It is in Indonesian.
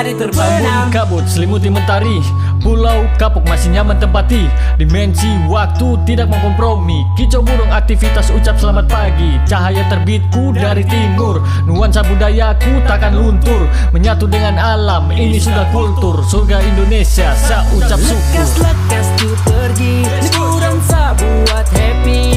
matahari terbenam. Kabut selimuti mentari, pulau kapuk masih nyaman tempati. Dimensi waktu tidak mengkompromi, kicau burung aktivitas ucap selamat pagi. Cahaya terbitku dari timur, nuansa budayaku takkan luntur. Menyatu dengan alam, ini sudah kultur. Surga Indonesia, saya ucap syukur. Lekas-lekas ku pergi, liburan sa buat happy.